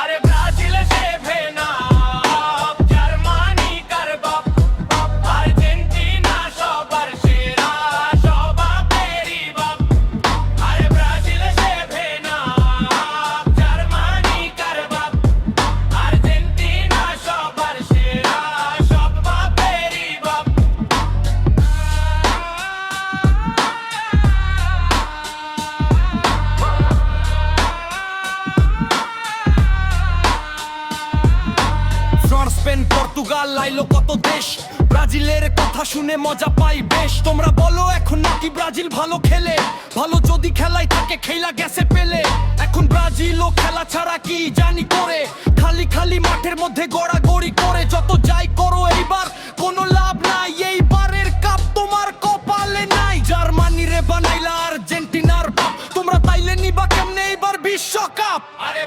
আরে ব্রাজিল সেভে না, জার্মানি কার বাপ, আর্জেন্টিনা সবার সেরা, সবাবেরই বাপ। আরে ব্রাজিল সেভে না, জার্মানি কার বাপ, আর্জেন্টিনা সবার সেরা, সবাবেরই বাপ। ফ্রান্স, স্পেন, পর্তুগাল আইলো কত দেশ, ব্রাজিলের কথা শুনে মজা পাই বেশ। তোমরা বলো এখন নাকি ব্রাজিল ভালো খেলে, ভালো যদি খেলাই থাকে খেলা গেছে পেলে। এখন ব্রাজিলও খেলা ছাড়া কি জানি করে, খালি খালি মাঠের মধ্যে গড়াগড়ি করে। যত যাই করো এইবার কোনো লাভ নাই, এইবারের কাপ তোমার কপালে নাই। জার্মানি রে বানাইলা আর্জেন্টিনার বাপ, তোমরা তাইলে নিবা কেমনে এইবার বিশ্বকাপ? আরে